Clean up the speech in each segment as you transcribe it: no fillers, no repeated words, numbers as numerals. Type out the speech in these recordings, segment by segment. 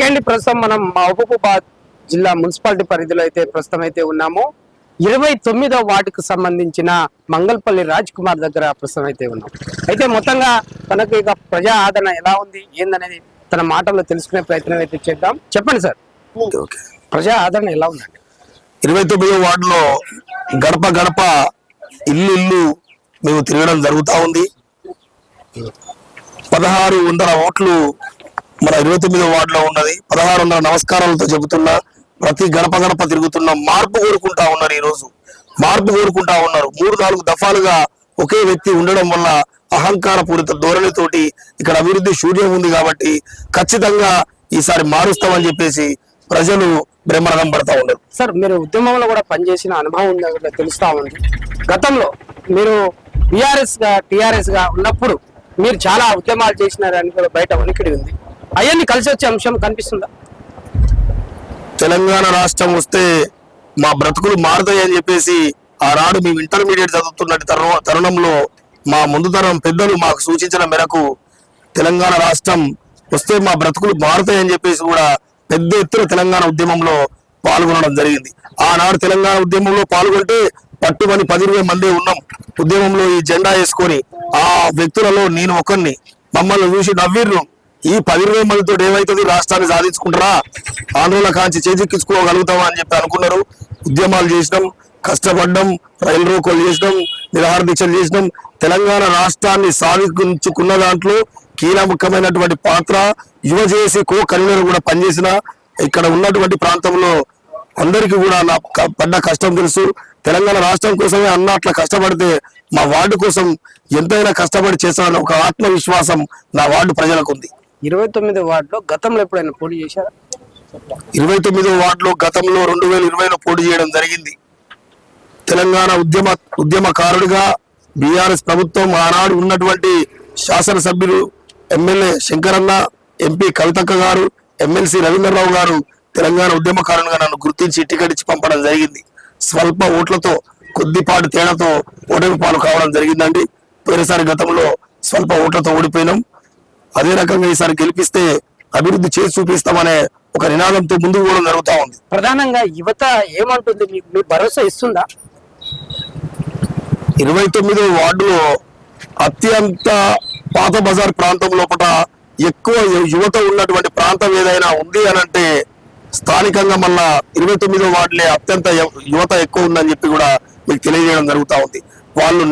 Okay ప్రస్తుతం మనం మహబూబాబాద్ జిల్లా మున్సిపాలిటీ పరిధిలో అయితే ప్రస్తుతం అయితే ఉన్నాము. 29వ వార్డుకు సంబంధించిన మంగళపల్లి రాజ్ కుమార్ దగ్గర ప్రస్తుతం అయితే ఉన్నాం. అయితే మొత్తంగా తనకు ఇక ప్రజా ఆదరణ ఎలా ఉంది ఏందనేది తన మాటల్లో తెలుసుకునే ప్రయత్నం అయితే చేద్దాం. చెప్పండి సార్, ప్రజా ఆదరణ ఎలా ఉందండి? 29వ వార్డులో గడప గడప ఇల్లు ఇల్లు మేము తిరగడం జరుగుతూ ఉంది. 1600 ఓట్లు మన 29వ వార్డులో ఉన్నది. 1600 నమస్కారాలతో చెబుతున్నా, ప్రతి గడప గడప తిరుగుతున్న మార్పు కోరుకుంటా ఉన్నారు. ఈ రోజు మార్పు కోరుకుంటా ఉన్నారు. 3-4 దఫాలుగా ఒకే వ్యక్తి ఉండడం వల్ల అహంకార పూరిత ధోరణితోటి ఇక్కడ అభివృద్ధి శూన్యం ఉంది. కాబట్టి ఖచ్చితంగా ఈసారి మారుస్తామని చెప్పేసి ప్రజలు బ్రహ్మరథం పడతా ఉన్నారు. సార్, మీరు ఉద్యమంలో కూడా పనిచేసిన అనుభవం ఉందని తెలుస్తా ఉంది. గతంలో మీరు టిఆర్ఎస్ గా ఉన్నప్పుడు మీరు చాలా ఉద్యమాలు చేసినారని కూడా బయట ఉనికిడి ఉంది. అవన్నీ కలిసి వచ్చే అంశం కనిపిస్తుందా? తెలంగాణ రాష్ట్రం వస్తే మా బ్రతుకులు మారుతాయి అని చెప్పేసి ఆనాడు మేము ఇంటర్మీడియట్ చదువుతున్నట్టు తరుణంలో మా ముందు తరం పెద్దలు మాకు సూచించిన మేరకు తెలంగాణ రాష్ట్రం వస్తే మా బ్రతుకులు మారుతాయి అని చెప్పేసి కూడా పెద్ద ఎత్తున తెలంగాణ ఉద్యమంలో పాల్గొనడం జరిగింది. ఆనాడు తెలంగాణ ఉద్యమంలో పాల్గొంటే పట్టుమని 10-20 మంది ఉన్నాం. ఉద్యమంలో ఈ జెండా వేసుకొని ఆ వ్యక్తులలో నేను ఒకరిని. మమ్మల్ని చూసి నవ్విర్రు. ఈ 10-20 మందితో ఏమైతుంది, రాష్ట్రాన్ని సాధించుకుంటారా, ఆందోళన కాంచి చేజిక్కించుకోగలుగుతామా అని చెప్పి అనుకున్నారు. ఉద్యమాలు చేసినాం, కష్టపడ్డం, రైలు రోకోలు చేసినాం, నిరాహార దీక్షలు చేసినాం. తెలంగాణ రాష్ట్రాన్ని సాధించుకున్న దాంట్లో కీలకమైనటువంటి పాత్ర యువజేసి కో కన్వీనర్ కూడా పనిచేసిన. ఇక్కడ ఉన్నటువంటి ప్రాంతంలో అందరికీ కూడా నా పడ్డ కష్టం తెలుసు. తెలంగాణ రాష్ట్రం కోసమే అన్న అట్లా కష్టపడితే మా వార్డు కోసం ఎంతైనా కష్టపడి చేస్తానని ఒక ఆత్మవిశ్వాసం నా వార్డు ప్రజలకు ఉంది. 29వ వార్డులో గతంలో ఎప్పుడైనా పోటీ చేశారా? 29వ వార్డులో గతంలో 2020లో పోటీ చేయడం జరిగింది. తెలంగాణ ఉద్యమకారుడిగా బీఆర్ఎస్ ప్రభుత్వం ఆనాడు ఉన్నటువంటి శాసనసభ్యులు ఎమ్మెల్యే శంకరన్న, ఎంపీ కవితక్క గారు, ఎమ్మెల్సీ రవీంద్రరావు గారు తెలంగాణ ఉద్యమకారునిగా నన్ను గుర్తించి టికెట్ ఇచ్చి పంపడం జరిగింది. స్వల్ప ఓట్లతో, కొద్దిపాటి తేడాతో ఓటమి పాలు కావడం జరిగిందండి. పోయినసారి గతంలో స్వల్ప ఓట్లతో ఓడిపోయినాం. అదే రకంగా ఈసారి గెలిపిస్తే అభివృద్ధి చేసి చూపిస్తామనే ఒక నినాదంతో ముందుకు పోవడం జరుగుతూ ఉంది. ప్రధానంగా యువత ఏమంటుంది, మీకు భరోసా ఇస్తుందా? 29వ వార్డులో అత్యంత పాత బజార్ ప్రాంతం లోపల ఎక్కువ యువత ఉన్నటువంటి ప్రాంతం ఏదైనా ఉంది అని అంటే స్థానికంగా మళ్ళా 29వ వార్డులే అత్యంత యువత ఎక్కువ ఉందని చెప్పి కూడా మీకు తెలియజేయడం జరుగుతూ ఉంది. వాళ్ళు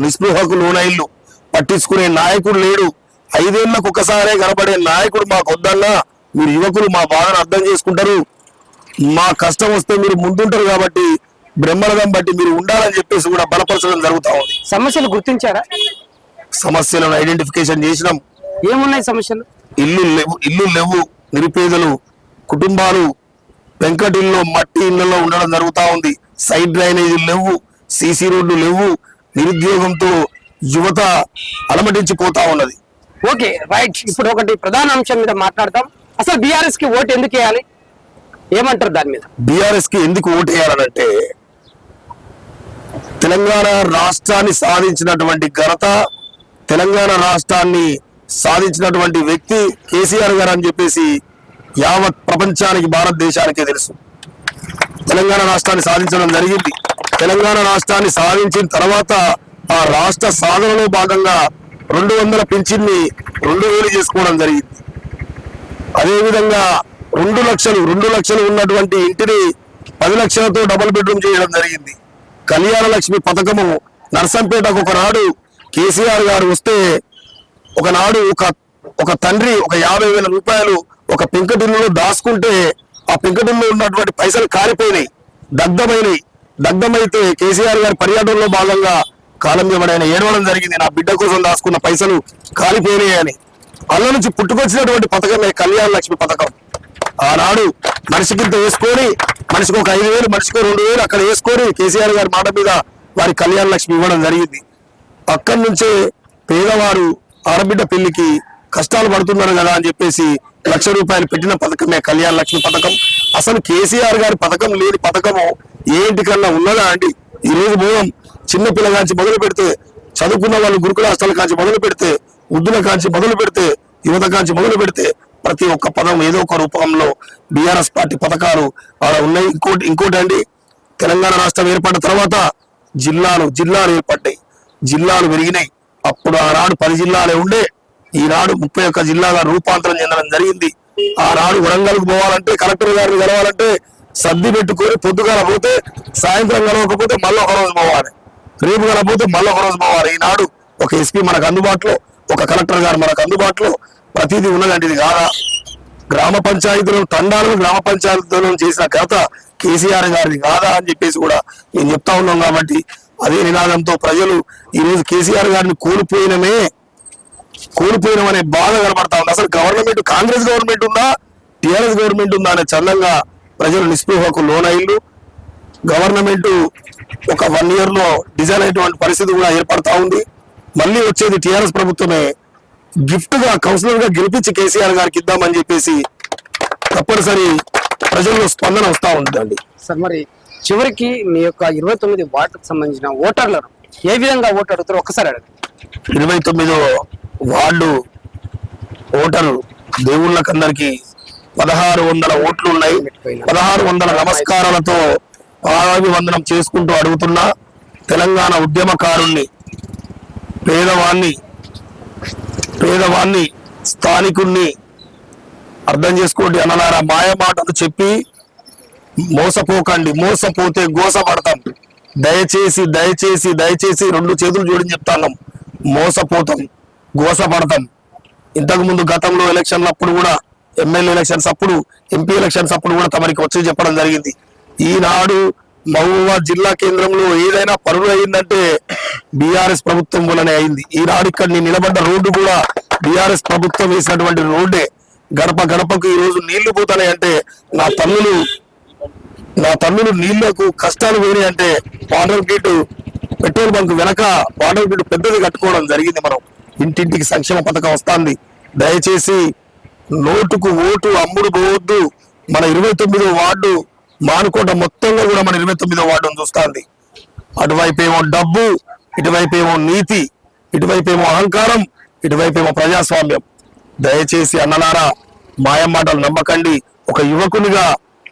నిస్పృహకు లోనైళ్ళు, పట్టించుకునే నాయకుడు లేడు. 5 ఏళ్లకు ఒకసారే కనబడే నాయకుడు మాకు వద్దన్నా, మీరు యువకులు మా బాధను అర్థం చేసుకుంటారు, మా కష్టం వస్తే మీరు ముందుంటారు కాబట్టి బ్రహ్మరథం బట్టి మీరు ఉండాలని చెప్పేసి కూడా బలపరచడం జరుగుతూ ఉంది. సమస్యలు గుర్తించారా? సమస్యలను ఐడెంటిఫికేషన్ చేసినాం. ఏమున్నాయి సమస్యలు? ఇల్లు లేవు, నిరుపేదలు కుటుంబాలు వెంకటిల్లో మట్టి ఇళ్లలో ఉండడం జరుగుతూ ఉంది. సైడ్ డ్రైనేజీలు లేవు, సీసీ రోడ్లు లేవు. నిరుద్యోగంతో యువత అలమటించిపోతా ఉన్నది. ఓకే రైట్, ఇప్పుడు ఒకటి ప్రధాన అంశం మీద మాట్లాడతాం. అసలు బీఆర్ఎస్ కి ఓటు ఎందుకు వేయాలి, ఏమంటారు దాని మీద? బీఆర్ఎస్ కి ఎందుకు ఓటు వేయాలనంటే తెలంగాణ రాష్ట్రాన్ని సాధించినటువంటి ఘనత, తెలంగాణ రాష్ట్రాన్ని సాధించినటువంటి వ్యక్తి కేసీఆర్ గారు అని చెప్పేసి యావత్ ప్రపంచానికి, భారతదేశానికే తెలుసు. తెలంగాణ రాష్ట్రాన్ని సాధించడం జరిగింది. తెలంగాణ రాష్ట్రాన్ని సాధించిన తర్వాత ఆ రాష్ట్ర సాధనలో భాగంగా 200 పింఛన్ని 2000 చేసుకోవడం జరిగింది. అదేవిధంగా 2 లక్షలు ఉన్నటువంటి ఇంటిని 10 లక్షలతో డబుల్ బెడ్రూమ్ చేయడం జరిగింది. కళ్యాణ లక్ష్మి పథకము నర్సంపేటకు ఒకనాడు కేసీఆర్ గారు వస్తే ఒకనాడు ఒక తండ్రి ఒక 50,000 రూపాయలు ఒక పెంకటిల్లులో దాచుకుంటే ఆ పెంకటిల్లు ఉన్నటువంటి పైసలు కాలిపోయినాయి, దగ్ధమైతే కేసీఆర్ గారి పర్యటనలో భాగంగా కాలం ఎవడైనా ఏడవడం జరిగింది. నా బిడ్డ కోసం దాచుకున్న పైసలు కాలిపోయినాయి అని. అల్ల నుంచి పుట్టుకొచ్చినటువంటి పథకమే కళ్యాణ లక్ష్మి పథకం. ఆనాడు మనిషికింత వేసుకొని, మనిషికి ఒక 5,000, మనిషికి 2,000 అక్కడ వేసుకొని కేసీఆర్ గారి మాట మీద వారి కళ్యాణ లక్ష్మి ఇవ్వడం జరిగింది. అక్కడి నుంచే పేదవారు ఆడబిడ్డ పెళ్లికి కష్టాలు పడుతున్నారు కదా అని చెప్పేసి 1,00,000 రూపాయలు పెట్టిన పథకమే కళ్యాణ లక్ష్మి పథకం. అసలు కేసీఆర్ గారి పథకం లేని పథకము ఏంటికన్నా ఉన్నదా అండి? ఈ రోజు మూలం చిన్న పిల్లగాంచి మొదలు పెడితే, చదువుకున్న వాళ్ళు గురుకుల హాస్టల్ కాంచి మొదలు పెడితే, వృద్ధుల కాంచి మొదలు పెడితే, యువత కాంచి మొదలు పెడితే ప్రతి ఒక్క పదం ఏదో ఒక రూపంలో బీఆర్ఎస్ పార్టీ పథకాలు ఆడ ఉన్నాయి. ఇంకోటి అండి, తెలంగాణ రాష్ట్రం ఏర్పడిన తర్వాత జిల్లాలు ఏర్పడ్డాయి, జిల్లాలు పెరిగినాయి. అప్పుడు ఆనాడు 10 జిల్లాలే ఉండే, ఈనాడు 31 జిల్లాగా రూపాంతరం చెందడం జరిగింది. ఆనాడు వరంగల్కు పోవాలంటే, కలెక్టర్ గారిని కలవాలంటే సర్ది పెట్టుకొని పొద్దుగాల పోతే సాయంత్రం కలవకపోతే మళ్ళీ ఒక రోజు పోవాలి, రేపు కలకపోతే మళ్ళీ ఒక రోజు పోవాలి. ఈనాడు ఒక ఎస్పీ మనకు అందుబాటులో, ఒక కలెక్టర్ గారు మనకు అందుబాటులో, ప్రతిదీ ఉన్నదండి. ఇది కాదా? గ్రామ పంచాయతీలను తండాలను గ్రామ పంచాయతీలను చేసిన ఘనత కేసీఆర్ గారిది కాదా అని చెప్పేసి కూడా నేను చెప్తా ఉన్నాం. కాబట్టి అదే నినాదంతో ప్రజలు ఈ రోజు కేసీఆర్ గారిని కోల్పోయినమనే బాధ కనబడతా ఉంది. అసలు గవర్నమెంట్ కాంగ్రెస్ గవర్నమెంట్ ఉందా, టీఆర్ఎస్ గవర్నమెంట్ ఉందా అనే చందంగా ప్రజలు నిస్పృహకు లోనైళ్ళు. గవర్నమెంట్ ఒక 1 year లో డిజైన్ అయినటువంటి పరిస్థితి కూడా ఏర్పడతా ఉంది. మళ్ళీ వచ్చేది టీఆర్ఎస్ ప్రభుత్వమే. గిఫ్ట్ గా కౌన్సిలర్ గా గెలిపించి కేసీఆర్ గారికి ఇద్దామని చెప్పేసి తప్పనిసరి ప్రజల్లో స్పందన వస్తా ఉంటుందండి. సార్, మరి చివరికి మీ యొక్క 29 వార్డుకు సంబంధించిన ఓటర్లను ఏ విధంగా ఓటు అడుగుతారో ఒక్కసారి అడగండి. 29వ వార్డు ఓటరు దేవుళ్ళకందరికి 1600 ఓట్లు ఉన్నాయి. 1600 నమస్కారాలతో పాదాభివందనం చేసుకుంటూ అడుగుతున్నా, తెలంగాణ ఉద్యమకారుణ్ణి, పేదవాణ్ణి స్థానికుణ్ణి అర్థం చేసుకోండి అన్నలారా. మాయ మాటలు చెప్పి మోసపోకండి, మోసపోతే గోసపడతాం. దయచేసి 2 చేతులు జోడించి చెప్తాను, మోసపోతాం, గోసపడతాం. ఇంతకు ముందు గతంలో ఎలక్షన్లప్పుడు కూడా, ఎమ్మెల్యే ఎలక్షన్స్ అప్పుడు, ఎంపీ ఎలక్షన్స్ అప్పుడు కూడా తమరికి వచ్చి చెప్పడం జరిగింది. ఈనాడు మహబూబాబాద్ జిల్లా కేంద్రంలో ఏదైనా పనులు అయిందంటే బీఆర్ఎస్ ప్రభుత్వం వల్లనే అయింది. ఈనాడు ఇక్కడ నేను నిలబడ్డ రోడ్డు కూడా బీఆర్ఎస్ ప్రభుత్వం వేసినటువంటి రోడ్డే. గడప గడపకు ఈ రోజు నీళ్లు పోతాయి అంటే నా తమ్ముడు నీళ్లకు కష్టాలు పోయినాయి అంటే వాటర్ గేటు పెట్రోల్ బంక్ వెనక వాటర్ గేటు పెద్దది కట్టుకోవడం జరిగింది. మనం ఇంటింటికి సంక్షేమ పథకం వస్తుంది. దయచేసి నోటుకు ఓటు అమ్ముడు పోవద్దు. మన 29వ వార్డు మానుకోట మొత్తంగా కూడా మన 29వ వార్డును చూస్తుంది. అటువైపేమో డబ్బు, ఇటువైపేమో నీతి, ఇటువైపేమో అహంకారం, ఇటువైపేమో ప్రజాస్వామ్యం. దయచేసి అన్నలారా, మాయం మాటలు నమ్మకండి. ఒక యువకునిగా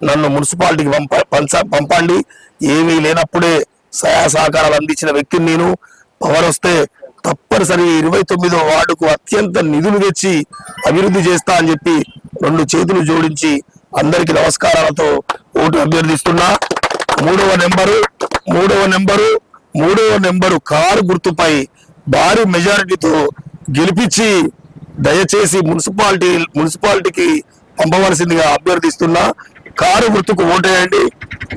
నన్ను మున్సిపాలిటీకి పంపండి. ఏమీ లేనప్పుడే సహాయ సహకారాలు అందించిన వ్యక్తిని నేను. పవర్ వస్తే తప్పనిసరి 29వ వార్డుకు అత్యంత నిధులు తెచ్చి అభివృద్ధి చేస్తా అని చెప్పి 2 చేతులు జోడించి అందరికి నమస్కారాలతో ఓటు అభ్యర్థిస్తున్నా. 3వ నెంబరు కారు గుర్తుపై భారీ మెజారిటీతో గెలిపించి దయచేసి మున్సిపాలిటీకి పంపవలసిందిగా అభ్యర్థిస్తున్నా. కారు గుర్తుకు ఓటేయండి,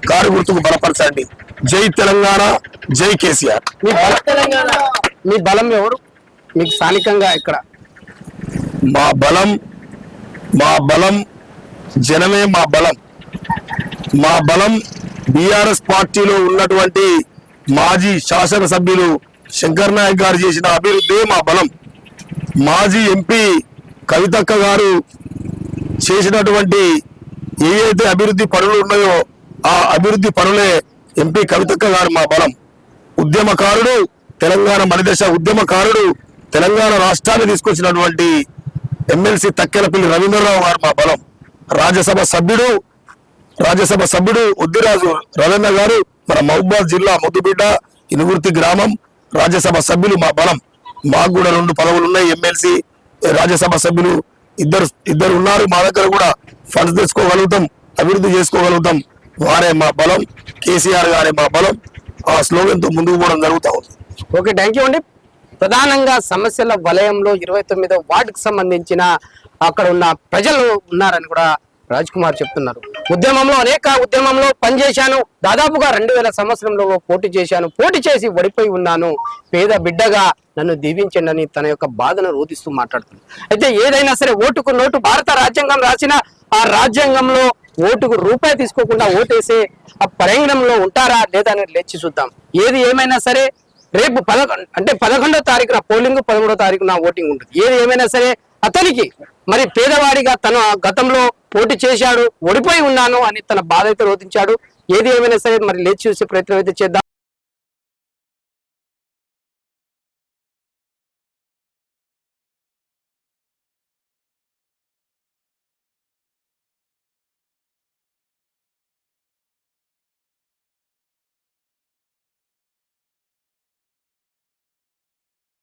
కారు గుర్తుకు బలపరచండి. జై తెలంగాణ, జై కేసీఆర్. మీ బలం ఎవరు మీకు స్థానికంగా ఇక్కడ? మా బలం జనమే. మా బలం బీఆర్ఎస్ పార్టీలో ఉన్నటువంటి మాజీ శాసనసభ్యులు శంకర్ నాయక్ గారు చేసిన అభివృద్ధి మా బలం. మాజీ ఎంపీ కవితక్క గారు చేసినటువంటి ఏదైతే అభివృద్ధి పనులు ఉన్నాయో ఆ అభివృద్ధి పనులే ఎంపీ కవితక్క గారు మా బలం. ఉద్యమకారుడు, తెలంగాణ మలిదశ ఉద్యమకారుడు, తెలంగాణ రాష్ట్రాన్ని తీసుకొచ్చినటువంటి ఎమ్మెల్సీ తక్కెలపల్లి రవీంద్రరావు గారు మా బలం. రాజ్యసభ సభ్యుడు ఉద్దిరాజు రవీంద్ర గారు మన మహబూబాబాద్ జిల్లా ముద్దుబిడ్డ ఇనుగుర్తి గ్రామం రాజ్యసభ సభ్యులు మా బలం. మాకు కూడా 2 పదవులు ఉన్నాయి. ఎమ్మెల్సీ, రాజ్యసభ సభ్యులు ఇద్దరు ఉన్నారు. మా దగ్గర కూడా ఫండ్స్ తెచ్చుకోగలుగుతాం, అభివృద్ధి చేసుకోగలుగుతాం. వారే మా బలం, కేసీఆర్ గారే మా బలం. ఆ స్లోగన్ తో ముందుకు పోవడం జరుగుతా ఉంది. ఓకే, థ్యాంక్ యూ అండి. ప్రధానంగా సమస్యల వలయంలో 29వ వార్డుకు సంబంధించిన అక్కడ ఉన్న ప్రజలు ఉన్నారని కూడా రాజ్ కుమార్ చెప్తున్నారు. ఉద్యమంలో పనిచేశాను. దాదాపుగా 2000 సంవత్సరంలో పోటీ చేసి ఓడిపోయి ఉన్నాను. పేద బిడ్డగా నన్ను దీవించండి అని తన యొక్క బాధను రోధిస్తూ మాట్లాడుతుంది. అయితే ఏదైనా సరే ఓటుకు నోటు, భారత రాజ్యాంగం రాసిన ఆ రాజ్యాంగంలో ఓటుకు రూపాయి తీసుకోకుండా ఓటేసే ఆ పరిగణంలో ఉంటారా లేదా అనేది లేచి చూద్దాం. ఏది ఏమైనా సరే రేపు 11వ తారీఖున పోలింగ్, 13వ తారీఖున ఓటింగ్ ఉంటుంది. ఏది ఏమైనా సరే అతనికి మరి పేదవాడిగా తన గతంలో పోటీ చేశాడు, ఓడిపోయి ఉన్నాను అని తన బాధ అయితే రోధించాడు. ఏది ఏమైనా సరే మరి లేచి చూసే ప్రయత్నం అయితే చేద్దాం.